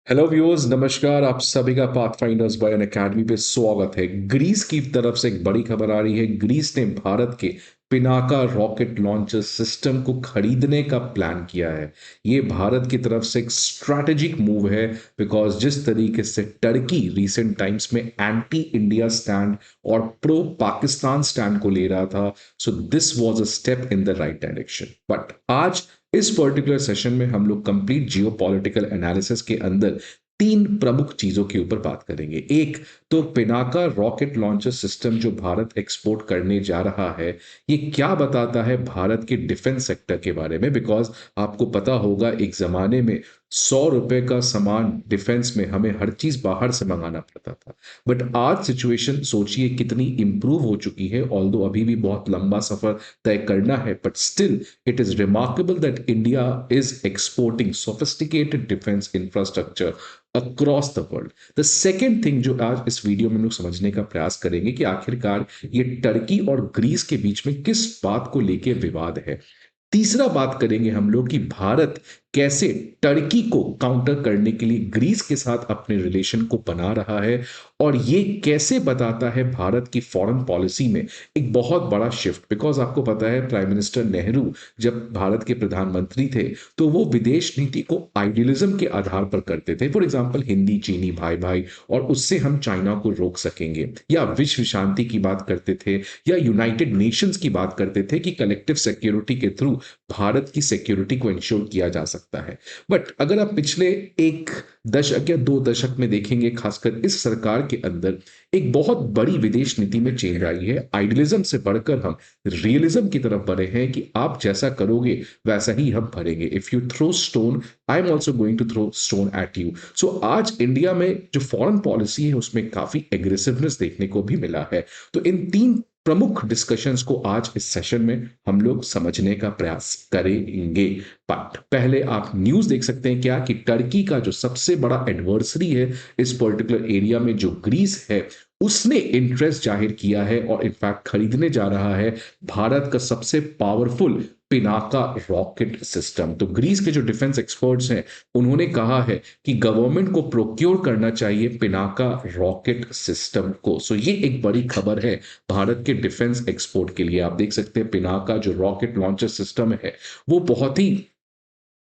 Hello viewers, नमस्कार। आप सभी का पाथफाइंडर्स बाय एन अकेडमी पे स्वागत है। ग्रीस की तरफ से एक बड़ी खबर आ रही है। ग्रीस ने भारत के पिनाका रॉकेट लॉन्चर सिस्टम को खरीदने का प्लान किया है। ये भारत की तरफ से एक स्ट्रैटेजिक मूव है, बिकॉज जिस तरीके से टर्की रिसेंट टाइम्स में एंटी इंडिया स्टैंड और प्रो पाकिस्तान स्टैंड को ले रहा था, so this was a step in the right direction. But आज इस पर्टिकुलर सेशन में हम लोग कंप्लीट जियो पॉलिटिकल एनालिसिस के अंदर तीन प्रमुख चीजों के ऊपर बात करेंगे। एक तो पिनाका रॉकेट लॉन्चर सिस्टम जो भारत एक्सपोर्ट करने जा रहा है, ये क्या बताता है भारत के डिफेंस सेक्टर के बारे में। बिकॉज आपको पता होगा, एक जमाने में 100 रुपए का सामान डिफेंस में हमें हर चीज बाहर से मंगाना पड़ता था। बट आज सिचुएशन सोचिए कितनी इंप्रूव हो चुकी है। ऑल्दो अभी भी बहुत लंबा सफर तय करना है, but still it is remarkable that India is exporting sophisticated defense infrastructure across the world. The second thing जो आज इस वीडियो में हम लोग समझने का प्रयास करेंगे कि आखिरकार ये टर्की और ग्रीस के बीच में किस बात को लेके विवाद है। तीसरा बात करेंगे हम लोग कि भारत कैसे टर्की को काउंटर करने के लिए ग्रीस के साथ अपने रिलेशन को बना रहा है, और ये कैसे बताता है भारत की फॉरेन पॉलिसी में एक बहुत बड़ा शिफ्ट। बिकॉज आपको पता है, प्राइम मिनिस्टर नेहरू जब भारत के प्रधानमंत्री थे तो वो विदेश नीति को आइडियलिज्म के आधार पर करते थे। फॉर एग्जाम्पल, हिंदी चीनी भाई भाई, और उससे हम चाइना को रोक सकेंगे, या विश्व शांति की बात करते थे, या यूनाइटेड नेशंस की बात करते थे कि कलेक्टिव सिक्योरिटी के थ्रू भारत की सिक्योरिटी को इंश्योर किया जा सकता है। बट अगर आप पिछले एक दशक या 2 दशक में देखेंगे, खासकर इस सरकार के अंदर एक बहुत बड़ी विदेश नीति में चेंज आई है। आइडियलिज्म से बढ़कर हम रियलिज्म की तरफ बढ़े हैं कि आप जैसा करोगे वैसा ही हम भरेंगे। If you throw stone, I am also going to throw stone at you. So आज इंडिया में जो फॉरेन पॉलिसी है उसमें काफी एग्रेसिवनेस देखने को भी मिला है। तो इन तीन प्रमुख डिस्कशंस को आज इस सेशन में हम लोग समझने का प्रयास करेंगे। बट पहले आप न्यूज देख सकते हैं क्या कि टर्की का जो सबसे बड़ा एडवर्सरी है इस पर्टिकुलर एरिया में, जो ग्रीस है, उसने इंटरेस्ट जाहिर किया है और इनफैक्ट खरीदने जा रहा है भारत का सबसे पावरफुल पिनाका रॉकेट सिस्टम। तो ग्रीस के जो डिफेंस एक्सपर्ट्स हैं उन्होंने कहा है कि गवर्नमेंट को प्रोक्योर करना चाहिए पिनाका रॉकेट सिस्टम को। सो ये एक बड़ी खबर है भारत के डिफेंस एक्सपोर्ट के लिए। आप देख सकते हैं पिनाका जो रॉकेट लॉन्चर सिस्टम है वो बहुत ही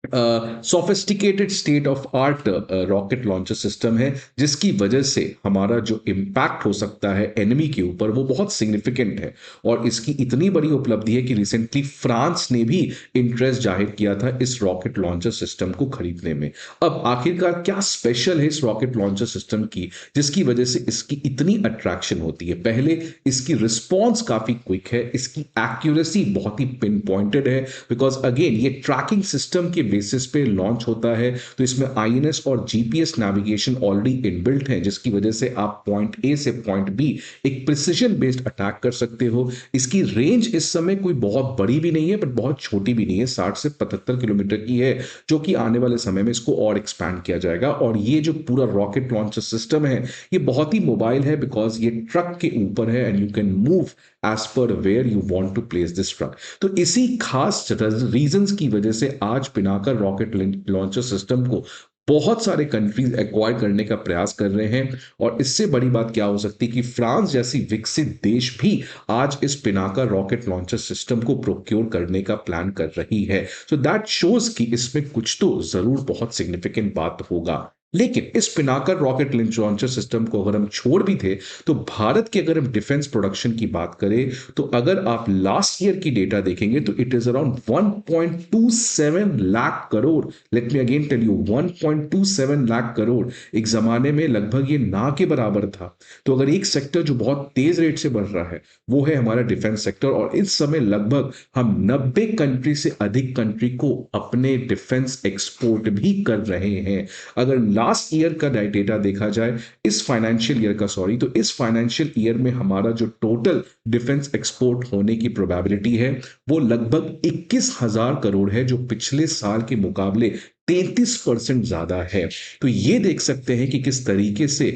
sophisticated state of art rocket launcher system है, जिसकी वजह से हमारा जो इम्पैक्ट हो सकता है एनिमी के ऊपर वो बहुत सिग्निफिकेंट है। और इसकी इतनी बड़ी उपलब्धि है कि रिसेंटली फ्रांस ने भी इंटरेस्ट जाहिर किया था इस रॉकेट लॉन्चर सिस्टम को खरीदने में। अब आखिरकार क्या स्पेशल है इस रॉकेट लॉन्चर सिस्टम की जिसकी वजह से इसकी इतनी अट्रैक्शन होती है। पहले, इसकी रिस्पॉन्स काफी क्विक है, इसकी एक्यूरेसी बहुत ही पिन पॉइंटेड है, बिकॉज अगेन ये ट्रैकिंग सिस्टम के बेसिस पे लॉन्च होता है। तो इसमें आईएनएस और जीपीएस नेविगेशन ऑलरेडी इनबिल्ट है, जिसकी वजह से आप पॉइंट ए से पॉइंट बी एक प्रिसीजन बेस्ड अटैक कर सकते हो। इसकी रेंज इस समय कोई बहुत बड़ी भी नहीं है बट बहुत छोटी भी नहीं है, 60 से 75 किलोमीटर की है, जो कि आने वाले समय में इसको और एक्सपैंड किया जाएगा। और ये जो पूरा रॉकेट लॉन्चर सिस्टम है ये बहुत ही मोबाइल है, बिकॉज ये ट्रक के ऊपर है and you can move as per where you want to place this truck. तो इसी खास रीजंस की वजह से आज पिनाका रॉकेट लॉन्चर सिस्टम को बहुत सारे कंट्रीज एक्वायर करने का प्रयास कर रहे हैं। और इससे बड़ी बात क्या हो सकती है कि फ्रांस जैसी विकसित देश भी आज इस पिनाका रॉकेट लॉन्चर सिस्टम को प्रोक्योर करने का प्लान कर रही है। सो दैट शोज कि इसमें कुछ तो जरूर बहुत सिग्निफिकेंट बात होगा। लेकिन इस पिनाका रॉकेट लॉन्चर सिस्टम को अगर हम छोड़ भी थे, तो भारत के अगर हम डिफेंस प्रोडक्शन की बात करें, तो अगर आप लास्ट ईयर की डेटा देखेंगे तो it is around 1.27 lakh crore. Let me again tell you, 1.27 lakh crore एक जमाने में लगभग ये ना के बराबर था। तो अगर एक सेक्टर जो बहुत तेज रेट से बढ़ रहा है वो है हमारा डिफेंस सेक्टर, और इस समय लगभग हम 90 कंट्री से अधिक कंट्री को अपने डिफेंस एक्सपोर्ट भी कर रहे हैं। अगर लास्ट ईयर का डेटा देखा जाए, इस फाइनेंशियल ईयर का, सॉरी, तो इस फाइनेंशियल ईयर में हमारा जो टोटल डिफेंस एक्सपोर्ट होने की प्रोबेबिलिटी है वो लगभग 21,000 करोड़ है, जो पिछले साल के मुकाबले 33% ज्यादा है। तो ये देख सकते हैं कि किस तरीके से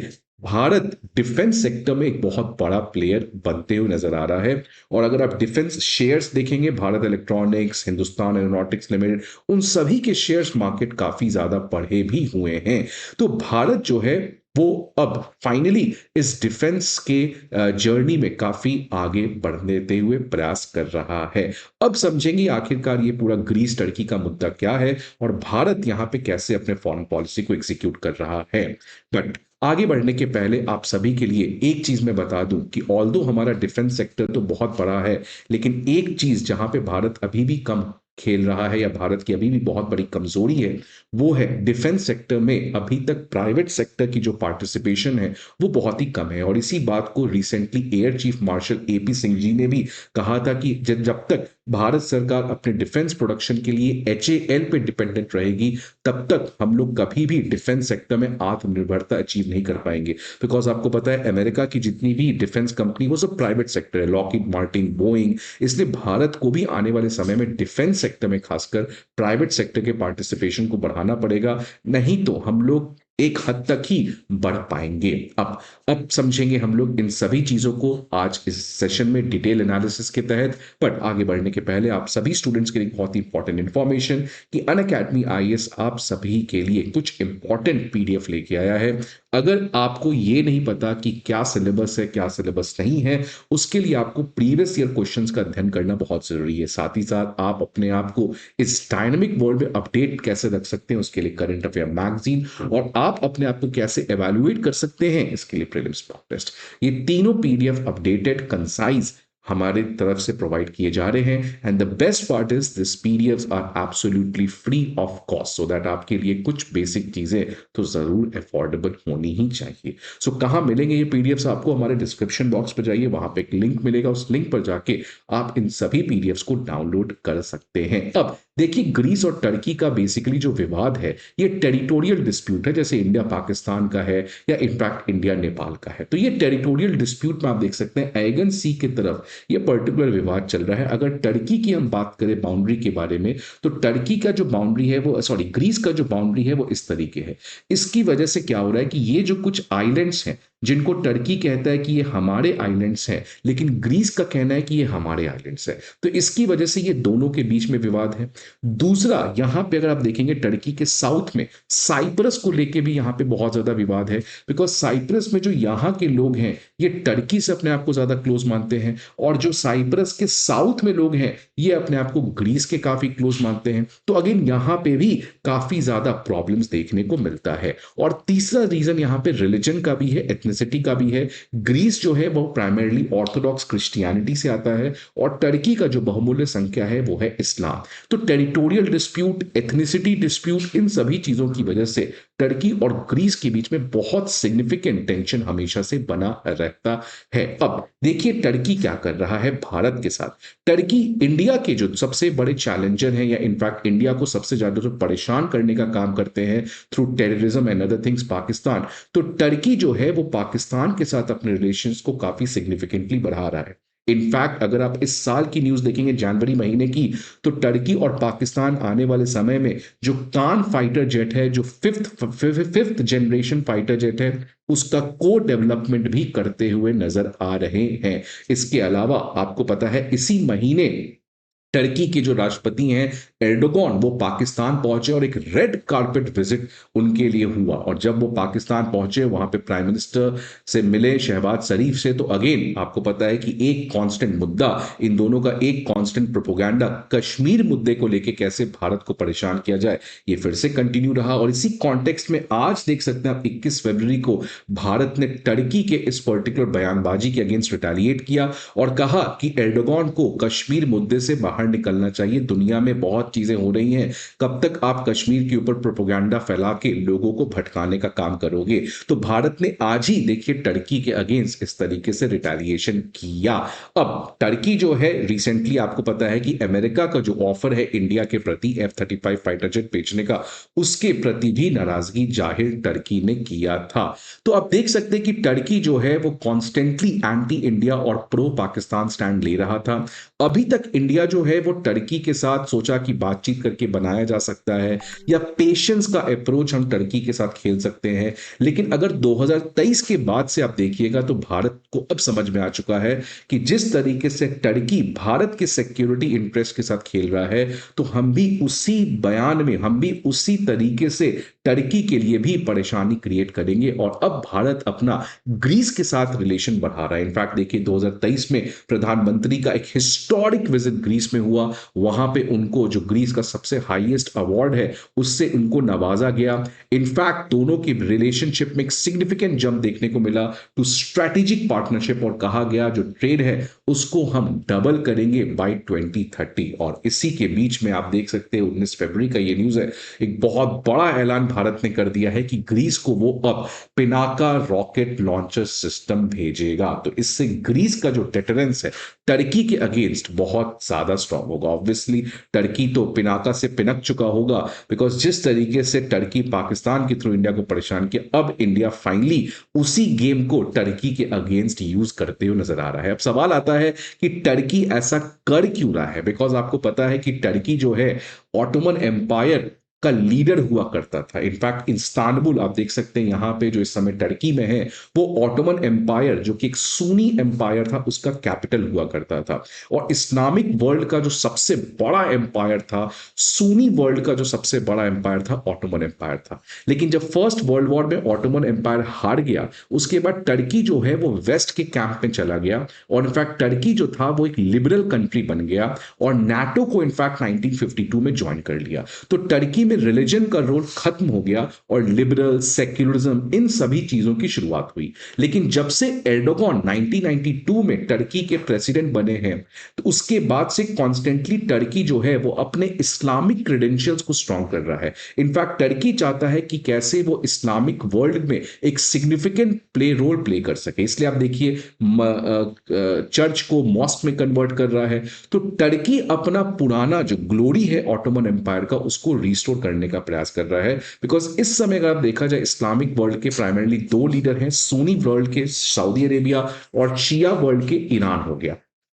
भारत डिफेंस सेक्टर में एक बहुत बड़ा प्लेयर बनते हुए नजर आ रहा है। और अगर आप डिफेंस शेयर्स देखेंगे, Bharat electronics, Hindustan aeronautics limited, उन सभी के शेयर्स मार्केट काफी ज्यादा बढ़े भी हुए हैं। तो भारत जो है वो अब फाइनली इस डिफेंस के जर्नी में काफी आगे बढ़ते हुए प्रयास कर रहा है। अब समझेंगे आखिरकार ये पूरा ग्रीस टर्की का मुद्दा क्या है और भारत यहां पे कैसे अपने फॉरेन पॉलिसी को एग्जीक्यूट कर रहा है। बट आगे बढ़ने के पहले आप सभी के लिए एक चीज मैं बता दूं कि ऑल्दो हमारा डिफेंस सेक्टर तो बहुत बड़ा है, लेकिन एक चीज जहां पे भारत अभी भी कम खेल रहा है या भारत की अभी भी बहुत बड़ी कमजोरी है, वो है डिफेंस सेक्टर में अभी तक प्राइवेट सेक्टर की जो पार्टिसिपेशन है वो बहुत ही कम है। और इसी बात को recently air chief marshal AP Singh ji ने भी कहा था कि जब तक भारत सरकार अपने डिफेंस प्रोडक्शन के लिए एचएएल पे डिपेंडेंट रहेगी, तब तक हम लोग कभी भी डिफेंस सेक्टर में आत्मनिर्भरता अचीव नहीं कर पाएंगे। बिकॉज आपको पता है अमेरिका की जितनी भी डिफेंस कंपनी वो सब प्राइवेट सेक्टर है, लॉकहीड मार्टिन, बोइंग। इसलिए भारत को भी आने वाले समय में डिफेंस सेक्टर में खासकर प्राइवेट सेक्टर के पार्टिसिपेशन को बढ़ाना पड़ेगा, नहीं तो हम लोग एक हद तक ही बढ़ पाएंगे। अब समझेंगे हम लोग इन सभी चीजों को आज इस सेशन में डिटेल एनालिसिस के तहत। बट आगे बढ़ने के पहले आप सभी स्टूडेंट्स के लिए बहुत ही इंपॉर्टेंट इंफॉर्मेशन कि अनअकैडमी आईएएस आप सभी के लिए कुछ इंपॉर्टेंट पीडीएफ लेके आया है। अगर आपको ये नहीं पता कि क्या सिलेबस है क्या सिलेबस नहीं है, उसके लिए आपको प्रीवियस ईयर क्वेश्चंस का अध्ययन करना बहुत जरूरी है। साथ ही साथ आप अपने आप को इस डायनामिक वर्ल्ड में अपडेट कैसे रख सकते हैं उसके लिए करंट अफेयर मैगजीन, और आप अपने आप को कैसे एवेल्युएट कर सकते हैं इसके लिए प्रीलिम्स मॉक टेस्ट। ये तीनों पीडीएफ अपडेटेड कंसाइज हमारे तरफ से प्रोवाइड किए जा रहे हैं। And the best part is this PDFs are absolutely free of cost, so that आपके लिए कुछ बेसिक चीजें तो जरूर अफोर्डेबल होनी ही चाहिए। सो कहाँ मिलेंगे ये पीडीएफ्स आपको? हमारे डिस्क्रिप्शन बॉक्स पर जाइए, वहां पे एक लिंक मिलेगा, उस लिंक पर जाके आप इन सभी पीडीएफ्स को डाउनलोड कर सकते हैं। अब देखिए, ग्रीस और टर्की का बेसिकली जो विवाद है ये टेरिटोरियल डिस्प्यूट है, जैसे इंडिया पाकिस्तान का है या इनफैक्ट इंडिया नेपाल का है। तो ये टेरिटोरियल डिस्प्यूट में आप देख सकते हैं एगन सी की तरफ ये पर्टिकुलर विवाद चल रहा है। अगर टर्की की हम बात करें बाउंड्री के बारे में, तो टर्की का जो बाउंड्री है वो ग्रीस का जो बाउंड्री है वो इस तरीके है। इसकी वजह से क्या हो रहा है कि ये जो कुछ आइलैंड्स हैं जिनको टर्की कहता है कि ये हमारे आइलैंड्स हैं, लेकिन ग्रीस का कहना है कि ये हमारे आइलैंड्स हैं, तो इसकी वजह से ये दोनों के बीच में विवाद है। दूसरा, यहां पे अगर आप देखेंगे टर्की के साउथ में साइप्रस को लेके भी यहां पे बहुत ज्यादा विवाद है। बिकॉज साइप्रस में जो यहां के लोग हैं ये टर्की से अपने आप को ज्यादा क्लोज मानते हैं, और जो साइप्रस के साउथ में लोग हैं ये अपने आप को ग्रीस के काफी क्लोज मानते हैं। तो अगेन यहां पे भी काफी ज्यादा प्रॉब्लम्स देखने को मिलता है। और तीसरा रीजन यहां पे रिलीजन का भी है, एथनिसिटी का भी है। ग्रीस जो है वो प्राइमरली ऑर्थोडॉक्स क्रिश्चियनिटी से आता है, और टर्की का जो बहुमूल्य संख्या है वो है इस्लाम। तो टेरिटोरियल डिस्प्यूट, एथनिसिटी डिस्प्यूट, इन सभी चीजों की वजह से टर्की और ग्रीस के बीच में बहुत सिग्निफिकेंट टेंशन हमेशा से बना रहता है। अब देखिए टर्की क्या कर रहा है भारत के साथ। टर्की इंडिया के जो सबसे बड़े चैलेंजर हैं, या इनफैक्ट इंडिया को सबसे ज्यादा जो परेशान करने का काम करते हैं through terrorism and other things, Pakistan. तो टर्की जो है वो पाकिस्तान के साथ अपने रिलेशंस को काफी सिग्निफिकेंटली बढ़ा रहा है। इनफैक्ट अगर आप इस साल की न्यूज देखेंगे जनवरी महीने की, तो टर्की और पाकिस्तान आने वाले समय में जो कान फाइटर जेट है, जो फिफ्थ जनरेशन फाइटर जेट है, उसका को डेवलपमेंट भी करते हुए नजर आ रहे हैं। इसके अलावा आपको पता है इसी महीने टर्की के जो राष्ट्रपति हैं एर्डोगन, वो पाकिस्तान पहुंचे और एक रेड कारपेट विजिट उनके लिए हुआ। और जब वो पाकिस्तान पहुंचे, वहां पे प्राइम मिनिस्टर से मिले, शहबाज शरीफ से। तो अगेन आपको पता है कि एक कांस्टेंट मुद्दा, इन दोनों का एक कांस्टेंट प्रोपोगंडा, कश्मीर मुद्दे को लेके कैसे भारत को परेशान किया जाए, ये फिर से कंटिन्यू रहा। और इसी कॉन्टेक्स्ट में आज देख सकते हैं आप 21 फरवरी को भारत ने टर्की के इस पर्टिकुलर बयानबाजी के अगेंस्ट रिटेलिएट किया और कहा कि एर्डोगन को कश्मीर मुद्दे से बाहर निकलना चाहिए। दुनिया में बहुत चीजें हो रही हैं, कब तक आप कश्मीर के ऊपर प्रोपेगेंडा फैला के लोगों को भटकाने का काम करोगे। तो भारत ने आज ही देखिए टर्की के अगेंस्ट इस तरीके से रिटेलिएशन किया। अब टर्की जो है रिसेंटली आपको पता है कि अमेरिका का जो ऑफर है इंडिया के प्रति F-35 फाइटर जेट बेचने का, उसके प्रति भी नाराजगी जाहिर टर्की ने किया था। तो आप देख सकते हैं कि टर्की जो है वो कॉन्स्टेंटली एंटी इंडिया और प्रो पाकिस्तान स्टैंड ले रहा था। अभी तक इंडिया जो है है वो टर्की के साथ सोचा कि बातचीत करके बनाया जा सकता है, या पेशेंस का अप्रोच हम टर्की के साथ खेल सकते हैं। लेकिन अगर 2023 के बाद से आप देखिएगा तो भारत को अब समझ में आ चुका है कि जिस तरीके से टर्की भारत के सिक्योरिटी इंटरेस्ट के साथ खेल रहा है, तो हम भी उसी बयान में, हम भी उसी तरीके से टर्की के लिए भी परेशानी क्रिएट करेंगे। और अब भारत अपना ग्रीस के साथ रिलेशन बढ़ा रहा है। इनफैक्ट देखिए 2023 में प्रधानमंत्री का एक हिस्टोरिक विजिट ग्रीस में हुआ। वहां पे उनको जो ग्रीस का सबसे हाईएस्ट अवार्ड है उससे उनको नवाजा गया। इनफैक्ट दोनों की रिलेशनशिप में एक सिग्निफिकेंट जंप देखने को मिला टू स्ट्रेटेजिक पार्टनरशिप, और कहा गया जो ट्रेड है उसको हम डबल करेंगे बाय 2030। और इसी के बीच में आप देख सकते हैं 19 फरवरी का ये न्यूज है, एक बहुत बड़ा ऐलान भारत ने कर दिया है कि ग्रीस को वो अब पिनाका रॉकेट लॉन्चर सिस्टम भेजेगा। तो इससे ग्रीस का जो डेटरेंस है टर्की के अगेंस्ट बहुत ज्यादा स्ट्रांग होगा। ऑब्वियसली टर्की तो पिनाका से पिनक चुका होगा, बिकॉज जिस तरीके से टर्की पाकिस्तान के थ्रू इंडिया को परेशान किया, अब इंडिया फाइनली उसी गेम को टर्की के अगेंस्ट यूज करते हुए नजर आ रहा है। अब सवाल आता है कि टर्की ऐसा कर क्यों रहा है, बिकॉज आपको पता है कि टर्की जो है ऑटोमन एम्पायर का लीडर हुआ करता था। इनफैक्ट इस्तांबुल आप देख सकते हैं यहां पे जो इस समय टर्की में है, वो ऑटोमन एम्पायर जो कि एक सुन्नी एम्पायर था उसका कैपिटल हुआ करता था। और इस्लामिक वर्ल्ड का जो सबसे बड़ा एम्पायर था, सुन्नी वर्ल्ड का जो सबसे बड़ा एम्पायर था, ऑटोमन एम्पायर था। लेकिन जब फर्स्ट वर्ल्ड वॉर में ऑटोमन एम्पायर हार गया, उसके बाद टर्की जो है वो वेस्ट के कैंप में चला गया। और इनफैक्ट टर्की जो था वो एक लिबरल कंट्री बन गया और नाटो को इनफैक्ट 1952 में ज्वाइन कर लिया। तो टर्की में रिलीजन का रोल खत्म हो गया और लिबरल, सेक्युलरिज्म, इन सभी चीजों की शुरुआत हुई। लेकिन जब से एर्डोगन 1992 में टर्की के प्रेसिडेंट बने हैं, तो उसके बाद से कॉन्स्टेंटली टर्की जो है वो अपने इस्लामिक क्रेडेंशियल्स को स्ट्रॉन्ग कर रहा है। इनफैक्ट टर्की चाहता है कि कैसे वो इस्लामिक वर्ल्ड में एक सिग्निफिकेंट रोल प्ले कर सके। इसलिए आप देखिए चर्च को मॉस्क में कन्वर्ट कर रहा है। तो टर्की अपना पुराना जो ग्लोरी है ऑटोमन एम्पायर का उसको रिस्टोर करने का प्रयास कर रहा है। बिकॉज इस समय अगर आप देखा जाए इस्लामिक वर्ल्ड के प्राइमरली दो लीडर हैं, सुन्नी वर्ल्ड के सऊदी अरेबिया और शिया वर्ल्ड के ईरान हो गया।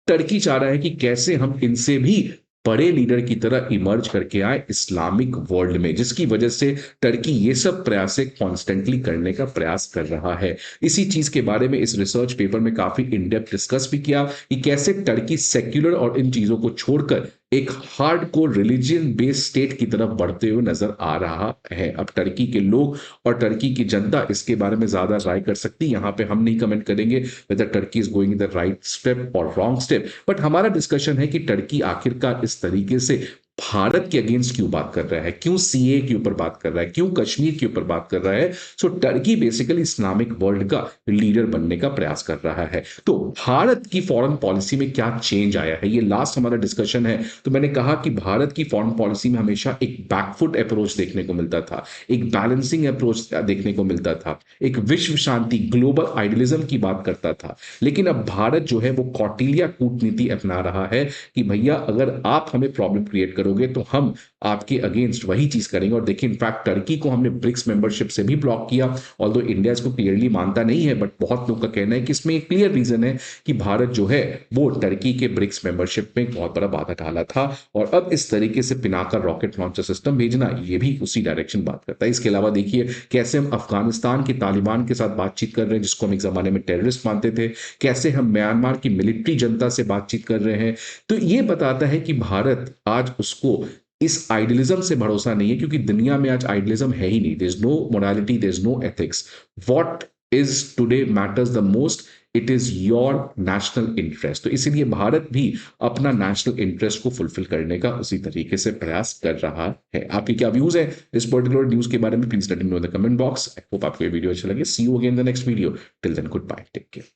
टर्की चाह रहा है कि कैसे हम इनसे भी बड़े लीडर की तरह इमर्ज करके आए इस्लामिक वर्ल्ड में, जिसकी वजह से टर्की ये सब प्रयास कॉन्स्टेंटली करने का प्रयास कर रहा है। इसी चीज के बारे में इस रिसर्च पेपर में काफी इन डेप्थ डिस्कस भी किया कि कैसे टर्की सेक्युलर और इन चीजों को छोड़कर एक हार्डकोर रिलीजियन बेस्ड स्टेट की तरफ बढ़ते हुए नजर आ रहा है। अब टर्की के लोग और टर्की की जनता इसके बारे में ज्यादा राय कर सकती है। यहां पे हम नहीं कमेंट करेंगे whether Turkey is going in the right step और रॉन्ग स्टेप, बट हमारा डिस्कशन है कि टर्की आखिरकार इस तरीके से भारत के अगेंस्ट क्यों बात कर रहा है, क्यों सीए के ऊपर बात कर रहा है, क्यों कश्मीर के ऊपर बात कर रहा है। So Turkey basically Islamic world का लीडर बनने का प्रयास कर रहा है। तो भारत की फॉरेन पॉलिसी में क्या चेंज आया है, ये लास्ट हमारा डिस्कशन है। तो मैंने कहा कि भारत की फॉरेन पॉलिसी में हमेशा एक बैकफुट अप्रोच देखने को मिलता था, एक बैलेंसिंग अप्रोच देखने को मिलता था, एक विश्व शांति ग्लोबल आइडियलिज्म की बात करता था। लेकिन अब भारत जो है वो कौटिल्य कूटनीति अपना रहा है कि भैया अगर आप हमें प्रॉब्लम क्रिएट करोगे तो हम आपके अगेंस्ट वही चीज करेंगे। और देखिए इनफैक्ट टर्की को हमने ब्रिक्स मेंबरशिप से भी ब्लॉक किया, ऑल्दो इंडिया इसको क्लियरली मानता नहीं है, बट बहुत लोग का कहना है कि इसमें एक क्लियर रीजन है कि भारत जो है वो टर्की के ब्रिक्स मेंबरशिप में एक बहुत बड़ा बाधा डाला था। और अब इस तरीके से पिनाका रॉकेट लॉन्चर सिस्टम भेजना ये भी उसी डायरेक्शन बात करता है। इसके अलावा देखिए कैसे हम अफगानिस्तान के तालिबान के साथ बातचीत कर रहे हैं, जिसको हम एक जमाने में टेररिस्ट मानते थे, कैसे हम म्यांमार की मिलिट्री जनता से बातचीत कर रहे हैं। तो ये बताता है कि भारत आज उसको इस आइडियलिज्म से भरोसा नहीं है, क्योंकि दुनिया में आज आइडियलिज्म है ही नहीं। There is no morality, there is no ethics. What is today matters the most, it is your national interest. तो इसीलिए भारत भी अपना नेशनल इंटरेस्ट को फुलफिल करने का उसी तरीके से प्रयास कर रहा है। आपके क्या व्यूज है इस पर्टिकुलर न्यूज के बारे में, please let me know in the comment box. I hope आपको ये वीडियो अच्छा लगे। See you again in the next video. Till then good bye, take care.